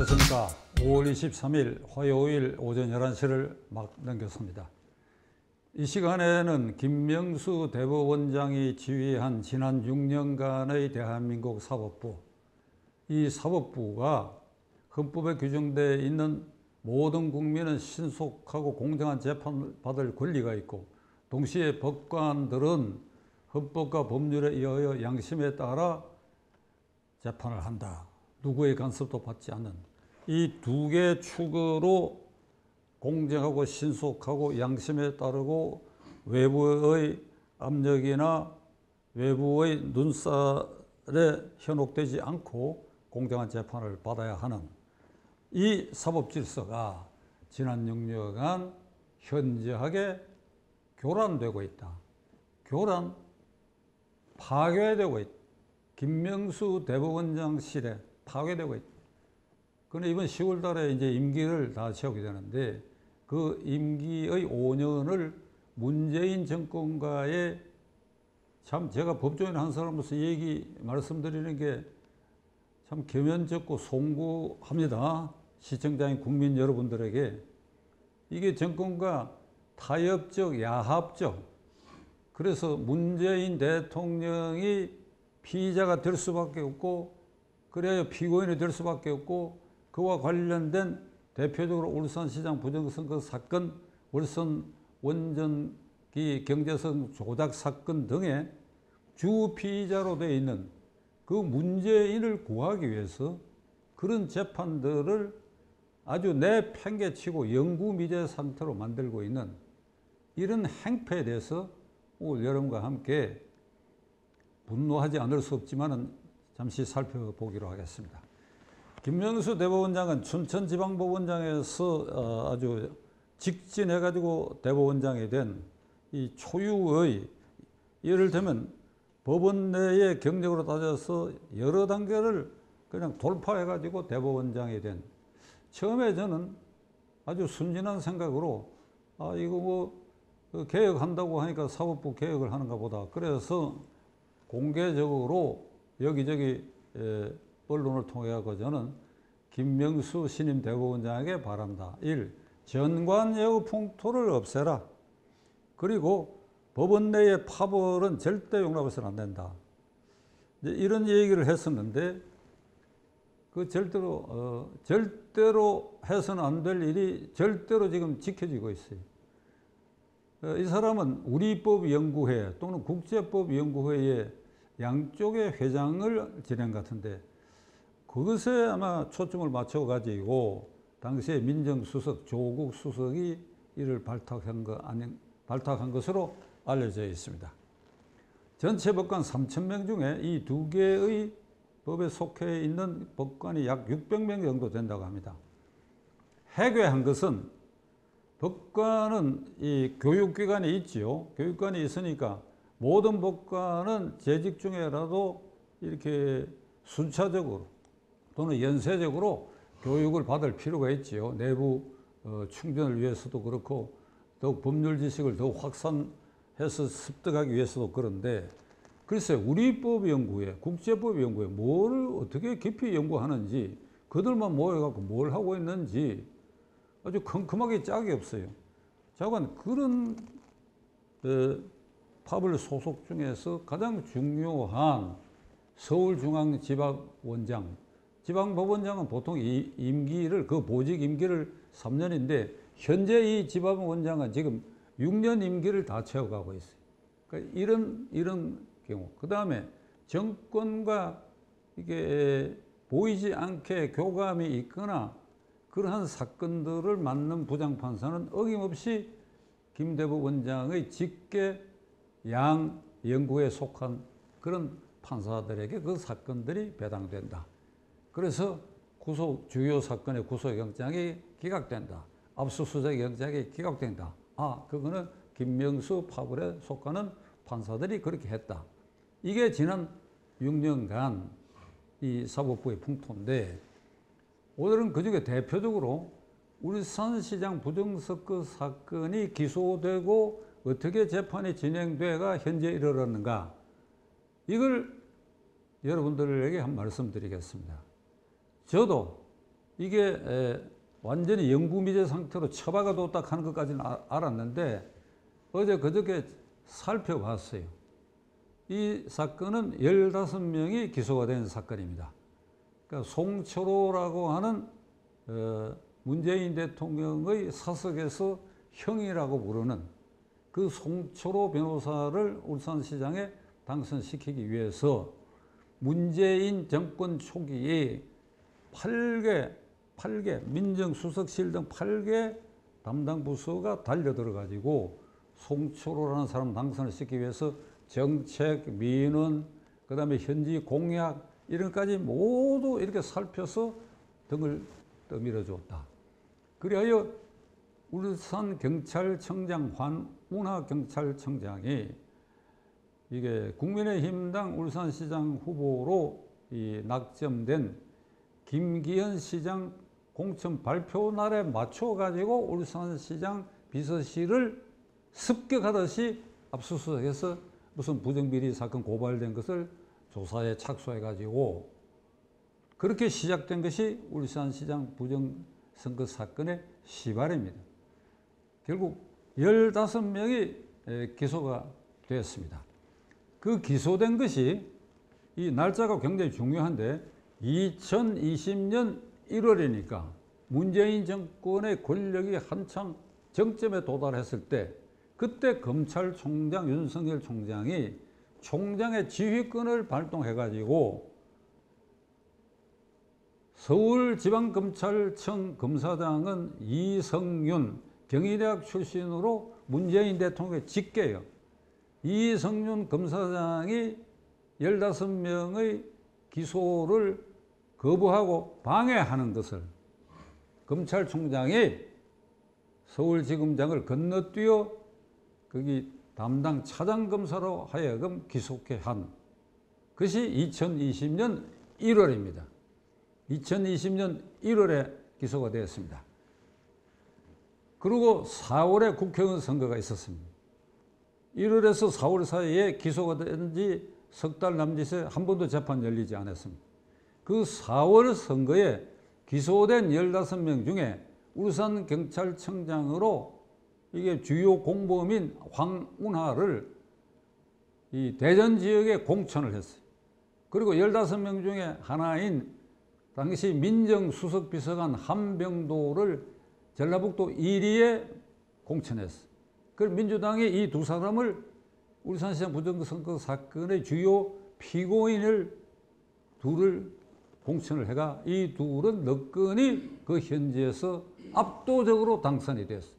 안녕하십니까. 5월 23일 화요일 오전 11시를 막 넘겼습니다. 이 시간에는 김명수 대법원장이 지휘한 지난 6년간의 대한민국 사법부, 이 사법부가 헌법에 규정되어 있는 모든 국민은 신속하고 공정한 재판을 받을 권리가 있고, 동시에 법관들은 헌법과 법률에 의하여 양심에 따라 재판을 한다. 누구의 간섭도 받지 않는 이 두 개의 축으로 공정하고 신속하고 양심에 따르고 외부의 압력이나 외부의 눈살에 현혹되지 않고 공정한 재판을 받아야 하는 이 사법 질서가 지난 6년간 현저하게 교란되고 있다. 파괴되고 있다. 김명수 대법원장 시대 파괴되고 있다. 그런데 이번 10월 달에 이제 임기를 다 채우게 되는데, 그 임기의 5년을 문재인 정권과의, 참 제가 법조인 한 사람으로서 말씀드리는 게 참 겸연쩍고 송구합니다. 시청자인 국민 여러분들에게. 이게 정권과 타협적, 야합적, 그래서 문재인 대통령이 피의자가 될 수밖에 없고, 그래야 피고인이 될 수밖에 없고, 그와 관련된 대표적으로 울산시장 부정선거 사건, 울산 원전기 경제성 조작 사건 등의 주 피의자로 되어 있는 그 문재인을 구하기 위해서 그런 재판들을 아주 내팽개치고 영구미제 상태로 만들고 있는 이런 행패에 대해서 오늘 여러분과 함께 분노하지 않을 수 없지만은 잠시 살펴보기로 하겠습니다. 김명수 대법원장은 춘천지방법원장에서 아주 직진해가지고 대법원장이 된 이 초유의, 예를 들면 법원 내의 경력으로 따져서 여러 단계를 그냥 돌파해가지고 대법원장이 된, 처음에 저는 아주 순진한 생각으로 이거 개혁한다고 하니까 사법부 개혁을 하는가 보다. 그래서 공개적으로 여기저기 언론을 통해서 저는 김명수 신임 대법원장에게 바란다. 1. 전관예우 풍토를 없애라. 그리고 법원 내의 파벌은 절대 용납해서는 안 된다. 이런 얘기를 했었는데, 그 절대로 해서는 안 될 일이 절대로 지금 지켜지고 있어요. 이 사람은 우리법연구회 또는 국제법연구회의 양쪽의 회장을 지낸 것 같은데, 그것에 아마 초점을 맞춰가지고 당시에 민정수석 조국 수석이 이를 발탁한 것으로 알려져 있습니다. 전체 법관 3,000명 중에 이 두 개의 법에 속해 있는 법관이 약 600명 정도 된다고 합니다. 해괴한 것은, 법관은 이 교육기관이 있지요. 교육관이 있으니까 모든 법관은 재직 중에라도 이렇게 순차적으로 또는 연쇄적으로 교육을 받을 필요가 있지요. 내부 충전을 위해서도 그렇고, 더욱 법률 지식을 더욱 확산해서 습득하기 위해서도 그런데, 글쎄 우리법연구회, 국제법연구회 뭘 어떻게 깊이 연구하는지, 그들만 모여갖고 뭘 하고 있는지 아주 컴컴하게 짝이 없어요. 자관 그런 파벌 소속 중에서 가장 중요한 서울중앙지방원장, 지방법원장은 보통 이 임기를, 그 보직 임기를 3년인데 현재 이 지방원장은 지금 6년 임기를 다 채워가고 있어요. 그러니까 이런 경우. 그 다음에 정권과 이게 보이지 않게 교감이 있거나 그러한 사건들을 맡는 부장판사는 어김없이 김 대법원장의 직계 양 연구에 속한 그런 판사들에게 그 사건들이 배당된다. 그래서 주요 사건의 구속영장이 기각된다. 압수수색 영장이 기각된다. 그거는 김명수 파벌에 속하는 판사들이 그렇게 했다. 이게 지난 6년간 이 사법부의 풍토인데, 오늘은 그중에 대표적으로 울산시장 부정선거 사건이 기소되고 어떻게 재판이 진행돼가 현재 이르렀는가, 이걸 여러분들에게 한 말씀 드리겠습니다. 저도 이게 완전히 영구미제 상태로 처박아 뒀다 하는 것까지는 알았는데 어제 그저께 살펴봤어요. 이 사건은 15명이 기소가 된 사건입니다. 그러니까 송철호라고 하는 문재인 대통령의 사석에서 형이라고 부르는 그 송철호 변호사를 울산시장에 당선시키기 위해서 문재인 정권 초기에 8개 민정수석실 등 8개 담당 부서가 달려들어 가지고 송철호라는 사람 당선을 시키기 위해서 정책, 민원, 그 다음에 현지 공약 이런 것까지 모두 이렇게 살펴서 등을 떠밀어 줬다. 그리하여 울산경찰청장 황운하 경찰청장이 이게 국민의힘당 울산시장 후보로 낙점된 김기현 시장 공천 발표 날에 맞춰 가지고 울산시장 비서실을 습격하듯이 압수수색해서 무슨 부정비리 사건 고발된 것을 조사에 착수해 가지고 그렇게 시작된 것이 울산시장 부정선거 사건의 시발입니다. 결국 15명이 기소가 되었습니다. 그 기소된 것이 이 날짜가 굉장히 중요한데 2020년 1월이니까 문재인 정권의 권력이 한창 정점에 도달했을 때 그때 검찰총장 윤석열 총장이 총장의 지휘권을 발동해 가지고 서울지방검찰청 검사장은 이성윤 경희대학 출신으로 문재인 대통령의 직계예요. 이성윤 검사장이 15명의 기소를 거부하고 방해하는 것을 검찰총장이 서울지검장을 건너뛰어 거기 담당 차장검사로 하여금 기소케 한 것이 2020년 1월입니다. 2020년 1월에 기소가 되었습니다. 그리고 4월에 국회의원 선거가 있었습니다. 1월에서 4월 사이에 기소가 된 지 석 달 남짓에 한 번도 재판 열리지 않았습니다. 그 4월 선거에 기소된 15명 중에 울산경찰청장으로 이게 주요 공범인 황운하를 이 대전 지역에 공천을 했어요. 그리고 15명 중에 하나인 당시 민정수석비서관 한병도를 전라북도 1위에 공천했어요. 그래서 민주당이 이 두 사람을 울산시장 부정선거 사건의 주요 피고인을 둘을 공천을 해가 이 둘은 너끈히 그 현지에서 압도적으로 당선이 됐어요.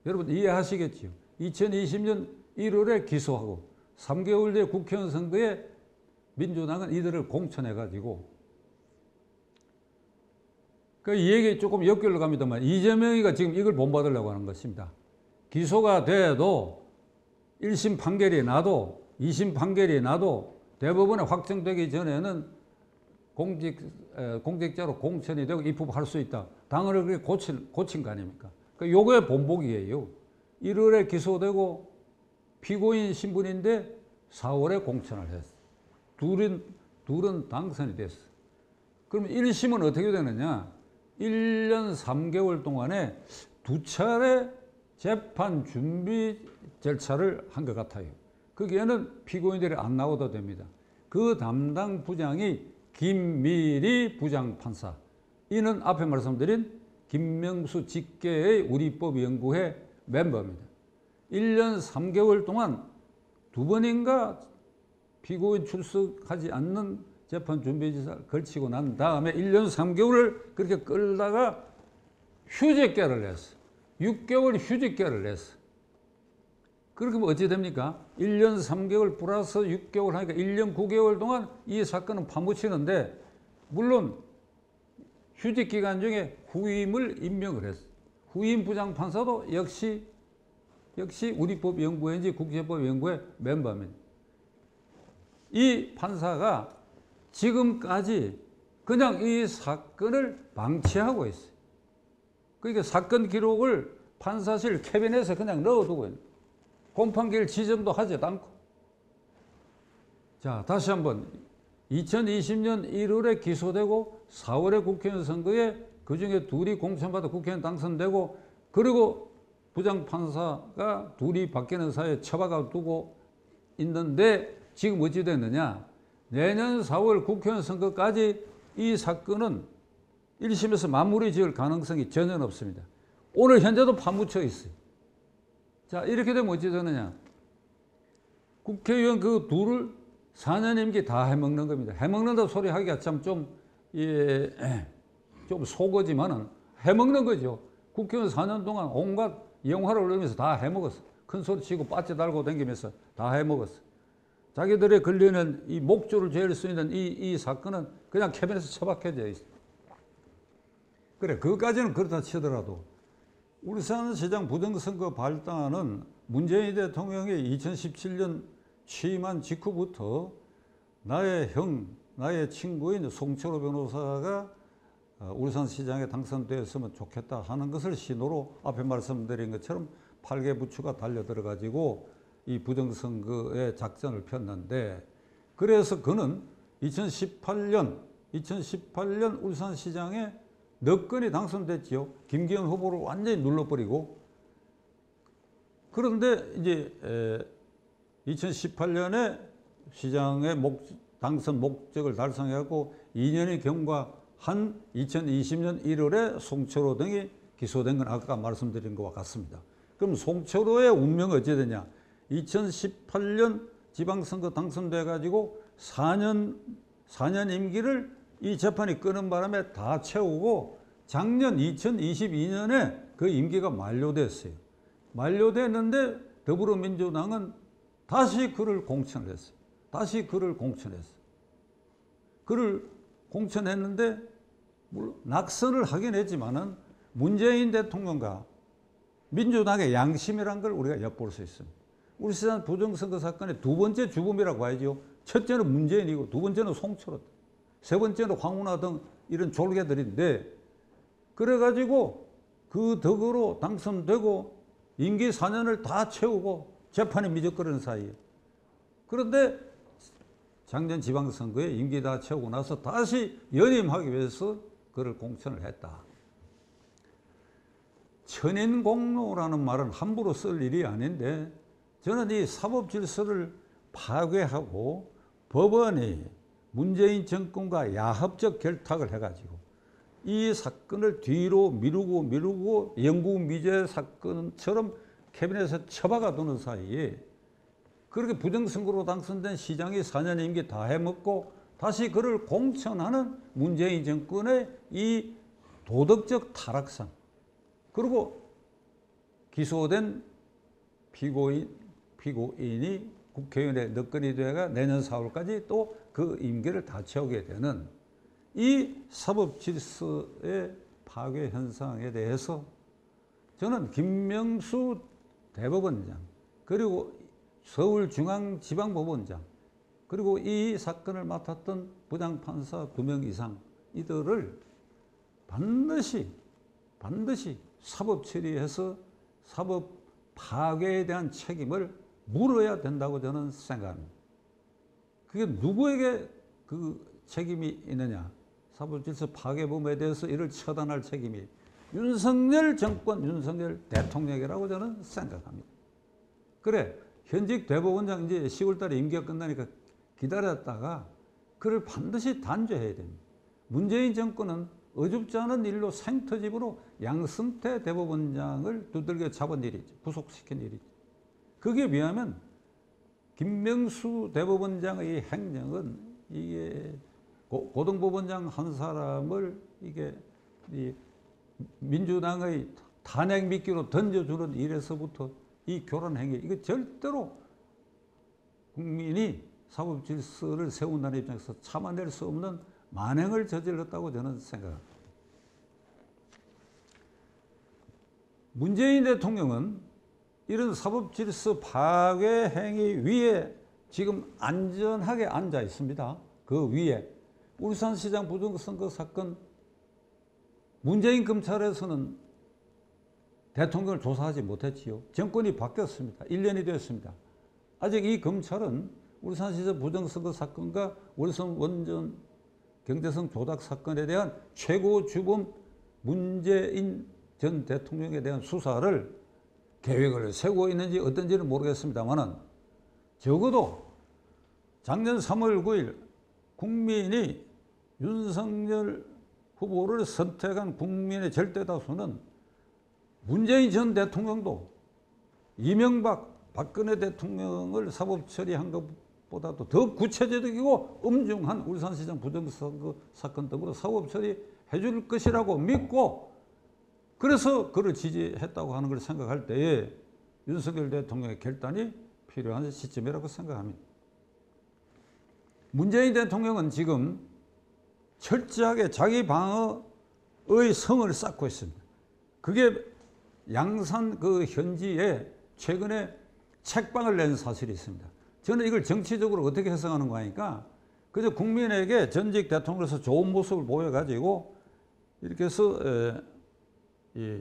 여러분 이해하시겠지요? 2020년 1월에 기소하고 3개월 뒤에 국회의원 선거에 민주당은 이들을 공천해가지고 이 얘기 조금 엮여러 갑니다만 이재명이가 지금 이걸 본받으려고 하는 것입니다. 기소가 돼도 1심 판결이 나도 2심 판결이 나도 대법원에 확정되기 전에는 공직자로 공천이 되고 입법할 수 있다. 당을 그렇게 고친 거 아닙니까? 그러니까 요거의 본보기예요. 1월에 기소되고 피고인 신분인데 4월에 공천을 했어. 둘은 당선이 됐어. 그럼 1심은 어떻게 되느냐? 1년 3개월 동안에 2차례 재판 준비 절차를 한 것 같아요. 거기에는 피고인들이 안 나와도 됩니다. 그 담당 부장이 김미리 부장판사. 이는 앞에 말씀드린 김명수 직계의 우리법연구회 멤버입니다. 1년 3개월 동안 2번인가 피고인 출석하지 않는 재판 준비지사를 걸치고 난 다음에 1년 3개월을 그렇게 끌다가 휴직계를 냈어. 6개월 휴직계를 냈어. 그렇게 하면 어찌 됩니까? 1년 3개월 플러스 6개월 하니까 1년 9개월 동안 이 사건은 파묻히는데 물론 휴직 기간 중에 후임을 임명을 했어. 후임 부장판사도 역시 우리법연구회인지 국제법연구회 멤버입니다. 이 판사가 지금까지 그냥 이 사건을 방치하고 있어요. 그러니까 사건 기록을 판사실 캐비넷에 그냥 넣어두고 있는 거예요. 공판기일 지정도 하지도 않고. 자, 다시 한번 2020년 1월에 기소되고 4월에 국회의원 선거에 그중에 둘이 공천받아 국회의원 당선되고 그리고 부장판사가 둘이 바뀌는 사이에 처박아 두고 있는데 지금 어찌 됐느냐. 내년 4월 국회의원 선거까지 이 사건은 1심에서 마무리 지을 가능성이 전혀 없습니다. 오늘 현재도 파묻혀 있어요. 자, 이렇게 되면 어찌 되느냐. 국회의원 그 둘을 4년 임기 다 해먹는 겁니다. 해먹는다 소리 하기가 참 좀 속어지만은 해먹는 거죠. 국회의원 4년 동안 온갖 영화를 올리면서 다 해먹었어. 큰 소리 치고 빠져 달고 다니면서 다 해먹었어. 자기들의 걸리는 이 목줄을 죄일 수 있는 이 사건은 그냥 캐비넷에 처박혀져 있어. 그래, 그것까지는 그렇다 치더라도 울산시장 부정선거 발단은 문재인 대통령이 2017년 취임한 직후부터 나의 형, 나의 친구인 송철호 변호사가 울산시장에 당선되었으면 좋겠다 하는 것을 신호로 앞에 말씀드린 것처럼 8개 부처가 달려들어가지고 이 부정선거의 작전을 폈는데, 그래서 그는 2018년 울산시장에 너건이 당선됐지요. 김기현 후보를 완전히 눌러버리고. 그런데 이제 2018년에 시장의 당선 목적을 달성해갖고 2년이 경과한 2020년 1월에 송철호 등이 기소된 건 아까 말씀드린 것과 같습니다. 그럼 송철호의 운명은 어찌 되냐. 2018년 지방선거 당선돼가지고 4년 임기를 이 재판이 끄는 바람에 다 채우고 작년 2022년에 그 임기가 만료됐어요. 만료됐는데 더불어민주당은 다시 그를 공천을 했어요. 그를 공천했는데 물론 낙선을 하긴 했지만은 문재인 대통령과 민주당의 양심이란 걸 우리가 엿볼 수 있습니다. 울산 부정선거 사건의 두 번째 주범이라고 봐야죠. 첫째는 문재인이고 두 번째는 송철호, 세 번째는 황운하 등 이런 졸개들인데, 그래가지고 그 덕으로 당선되고 임기 4년을 다 채우고 재판이 미적거리는 사이에, 그런데 작년 지방선거에 임기 다 채우고 나서 다시 연임하기 위해서 그를 공천을 했다. 천인공노라는 말은 함부로 쓸 일이 아닌데, 저는 이 사법질서를 파괴하고 법원이 문재인 정권과 야합적 결탁을 해가지고 이 사건을 뒤로 미루고 영구 미제 사건처럼 캐비넷에 처박아 두는 사이에 그렇게 부정선거로 당선된 시장이 4년 임기 다 해먹고 다시 그를 공천하는 문재인 정권의 이 도덕적 타락상, 그리고 기소된 피고인이 국회의원의 너건이 되어가 내년 4월까지 또 그 임기를 다 채우게 되는 이 사법질서의 파괴 현상에 대해서 저는 김명수 대법원장, 그리고 서울중앙지방법원장, 그리고 이 사건을 맡았던 부장판사 2명 이상, 이들을 반드시 사법 처리해서 사법 파괴에 대한 책임을 물어야 된다고 저는 생각합니다. 그게 누구에게 그 책임이 있느냐. 사법질서 파괴범에 대해서 이를 처단할 책임이 윤석열 정권, 윤석열 대통령이라고 저는 생각합니다. 그래, 현직 대법원장 이제 10월 달에 임기가 끝나니까 기다렸다가 그를 반드시 단죄해야 됩니다. 문재인 정권은 어줍지 않은 일로 생터집으로 양승태 대법원장을 두들겨 잡은 일이죠. 구속시킨 일이죠. 거기에 비하면 김명수 대법원장의 행정은 이게 고등법원장 한 사람을 이게 민주당의 탄핵 미끼로 던져주는 일에서부터 이 교란 행위, 이거 절대로 국민이 사법 질서를 세운다는 입장에서 참아낼 수 없는 만행을 저질렀다고 저는 생각합니다. 문재인 대통령은 이런 사법 질서 파괴 행위 위에 지금 안전하게 앉아 있습니다. 그 위에 울산시장 부정선거 사건, 문재인 검찰에서는 대통령을 조사하지 못했지요. 정권이 바뀌었습니다. 1년이 되었습니다. 아직 이 검찰은 울산시장 부정선거 사건과 월성 원전 경제성 조작 사건에 대한 최고 주범 문재인 전 대통령에 대한 수사를 계획을 세우고 있는지 어떤지는 모르겠습니다만은 적어도 작년 3월 9일 국민이 윤석열 후보를 선택한 국민의 절대 다수는 문재인 전 대통령도 이명박, 박근혜 대통령을 사법 처리한 것보다도 더 구체적이고 엄중한 울산시장 부정선거 사건 등으로 사법 처리해 줄 것이라고 믿고 그래서 그를 지지했다고 하는 걸 생각할 때에 윤석열 대통령의 결단이 필요한 시점이라고 생각합니다. 문재인 대통령은 지금 철저하게 자기 방어의 성을 쌓고 있습니다. 그게 양산 그 현지에 최근에 책방을 낸 사실이 있습니다. 저는 이걸 정치적으로 어떻게 해석하는 거니까 그저 국민에게 전직 대통령으로서 좋은 모습을 보여가지고 이렇게 해서 이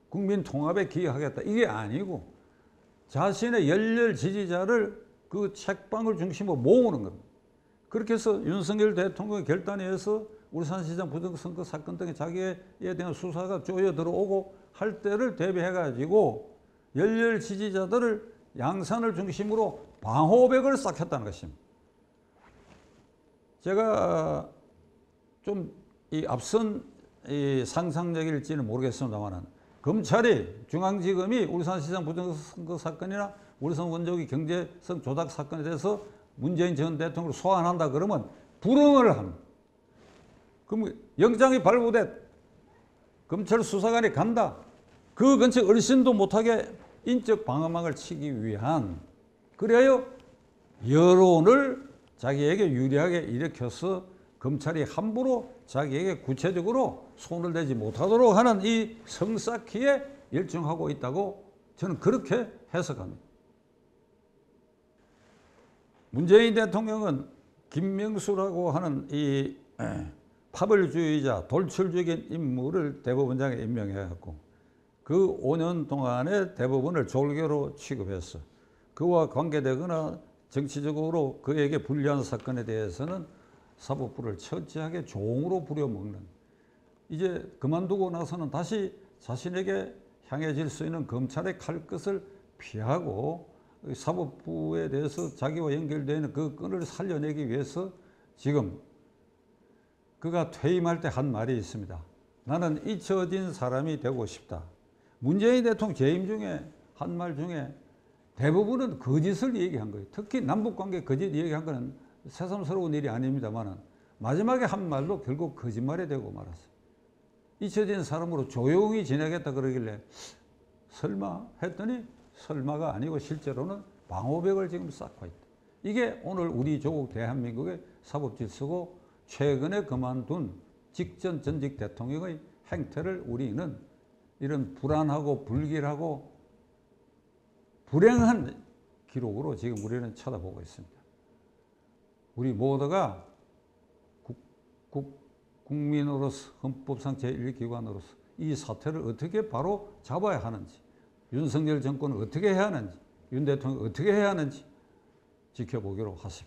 국민 통합에 기여하겠다 이게 아니고 자신의 열렬 지지자를 그 책방을 중심으로 모으는 겁니다. 그렇게 해서 윤석열 대통령의 결단에 의해서 울산시장 부정선거 사건 등의 자기에 대한 수사가 쪼여 들어오고 할 때를 대비해가지고 열렬 지지자들을 양산을 중심으로 방호백을 쌓겠다는 것입니다. 제가 좀 이 앞선 이 상상력일지는 모르겠습니다만 검찰이 중앙지검이 울산시장 부정선거 사건이나 울산 원조기 경제성 조작 사건에 대해서 문재인 전 대통령을 소환한다 그러면 불응을 합니다. 그럼 영장이 발부돼 검찰 수사관이 간다. 그 근처에 얼씬도 못하게 인적 방어막을 치기 위한 그래야 여론을 자기에게 유리하게 일으켜서 검찰이 함부로 자기에게 구체적으로 손을 대지 못하도록 하는 이 성쌓기에 열중하고 있다고 저는 그렇게 해석합니다. 문재인 대통령은 김명수라고 하는 이 파벌주의자, 돌출적인 인물을 대법원장에 임명해갖고 그 5년 동안에 대법원을 졸개로 취급했어. 그와 관계되거나 정치적으로 그에게 불리한 사건에 대해서는 사법부를 철저하게 종으로 부려먹는 이제 그만두고 나서는 다시 자신에게 향해질 수 있는 검찰의 칼끝을 피하고 사법부에 대해서 자기와 연결되는 그 끈을 살려내기 위해서 지금 그가 퇴임할 때 한 말이 있습니다. 나는 잊혀진 사람이 되고 싶다. 문재인 대통령 재임 중에 한 말 중에 대부분은 거짓을 얘기한 거예요. 특히 남북관계 거짓 얘기한 거는 새삼스러운 일이 아닙니다만 마지막에 한 말도 결국 거짓말이 되고 말았어요. 잊혀진 사람으로 조용히 지내겠다 그러길래 설마 했더니 설마가 아니고 실제로는 방호벽을 지금 쌓고 있다. 이게 오늘 우리 조국 대한민국의 사법질서고 최근에 그만둔 직전 전직 대통령의 행태를 우리는 이런 불안하고 불길하고 불행한 기록으로 지금 우리는 쳐다보고 있습니다. 우리 모두가 국민으로서 헌법상 제1기관으로서 이 사태를 어떻게 바로 잡아야 하는지 윤석열 정권은 어떻게 해야 하는지 윤 대통령이 어떻게 해야 하는지 지켜보기로 하십시오.